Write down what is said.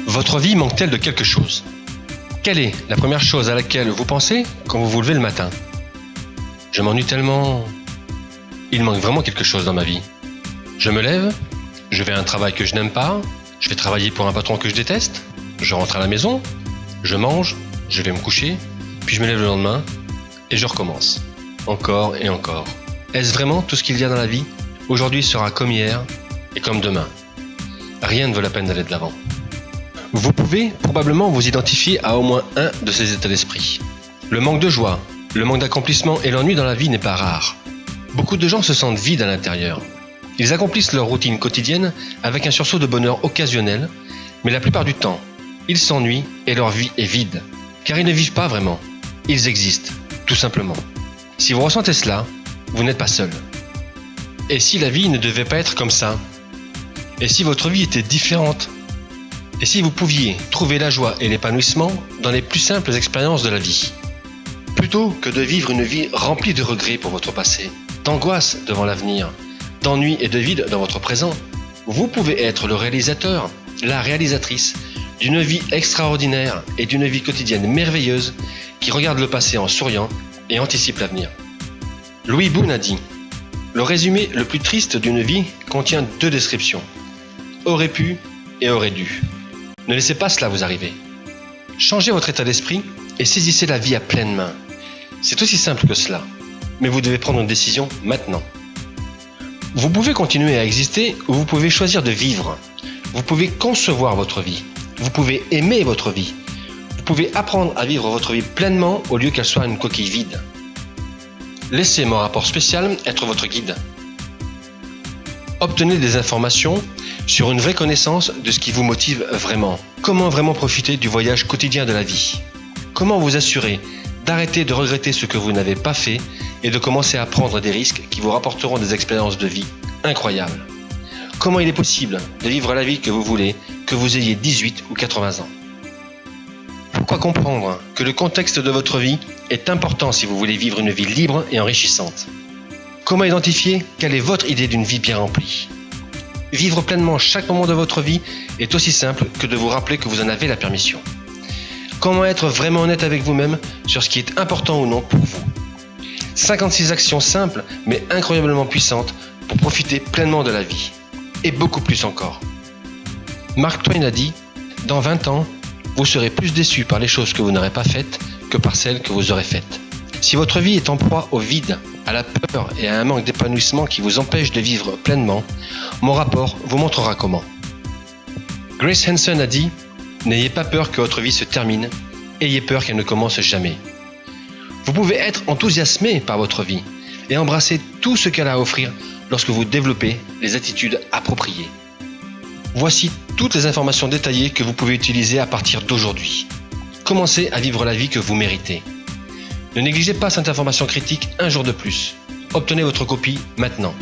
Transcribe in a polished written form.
Votre vie manque-t-elle de quelque chose? Quelle est la première chose à laquelle vous pensez quand vous vous levez le matin? Je m'ennuie tellement. Il manque vraiment quelque chose dans ma vie. Je me lève, je vais à un travail que je n'aime pas, je vais travailler pour un patron que je déteste, je rentre à la maison, je mange, je vais me coucher, puis je me lève le lendemain et je recommence. Encore et encore. Est-ce vraiment tout ce qu'il y a dans la vie? Aujourd'hui sera comme hier et comme demain. Rien ne vaut la peine d'aller de l'avant. Vous pouvez probablement vous identifier à au moins un de ces états d'esprit. Le manque de joie, le manque d'accomplissement et l'ennui dans la vie n'est pas rare. Beaucoup de gens se sentent vides à l'intérieur. Ils accomplissent leur routine quotidienne avec un sursaut de bonheur occasionnel, mais la plupart du temps, ils s'ennuient et leur vie est vide. Car ils ne vivent pas vraiment. Ils existent, tout simplement. Si vous ressentez cela, vous n'êtes pas seul. Et si la vie ne devait pas être comme ça? Et si votre vie était différente? Et si vous pouviez trouver la joie et l'épanouissement dans les plus simples expériences de la vie? Plutôt que de vivre une vie remplie de regrets pour votre passé, d'angoisse devant l'avenir, d'ennui et de vide dans votre présent, vous pouvez être le réalisateur, la réalisatrice d'une vie extraordinaire et d'une vie quotidienne merveilleuse qui regarde le passé en souriant et anticipe l'avenir. Louis Boone a dit: le résumé le plus triste d'une vie contient deux descriptions. Aurait pu et aurait dû. Ne laissez pas cela vous arriver. Changez votre état d'esprit et saisissez la vie à pleine main. C'est aussi simple que cela, mais vous devez prendre une décision maintenant. Vous pouvez continuer à exister ou vous pouvez choisir de vivre. Vous pouvez concevoir votre vie. Vous pouvez aimer votre vie. Vous pouvez apprendre à vivre votre vie pleinement au lieu qu'elle soit une coquille vide. Laissez mon rapport spécial être votre guide. Obtenez des informations sur une vraie connaissance de ce qui vous motive vraiment. Comment vraiment profiter du voyage quotidien de la vie? Comment vous assurer d'arrêter de regretter ce que vous n'avez pas fait et de commencer à prendre des risques qui vous rapporteront des expériences de vie incroyables? Comment il est possible de vivre la vie que vous voulez, que vous ayez 18 ou 80 ans? Pourquoi comprendre que le contexte de votre vie est important si vous voulez vivre une vie libre et enrichissante? Comment identifier quelle est votre idée d'une vie bien remplie? Vivre pleinement chaque moment de votre vie est aussi simple que de vous rappeler que vous en avez la permission. Comment être vraiment honnête avec vous-même sur ce qui est important ou non pour vous? 56 actions simples mais incroyablement puissantes pour profiter pleinement de la vie. Et beaucoup plus encore. Mark Twain a dit: dans 20 ans, vous serez plus déçus par les choses que vous n'aurez pas faites que par celles que vous aurez faites. Si votre vie est en proie au vide, à la peur et à un manque d'épanouissement qui vous empêche de vivre pleinement, mon rapport vous montrera comment. Grace Hanson a dit: n'ayez pas peur que votre vie se termine, ayez peur qu'elle ne commence jamais. Vous pouvez être enthousiasmé par votre vie et embrasser tout ce qu'elle a à offrir lorsque vous développez les attitudes appropriées. Voici toutes les informations détaillées que vous pouvez utiliser à partir d'aujourd'hui. Commencez à vivre la vie que vous méritez. Ne négligez pas cette information critique un jour de plus. Obtenez votre copie maintenant.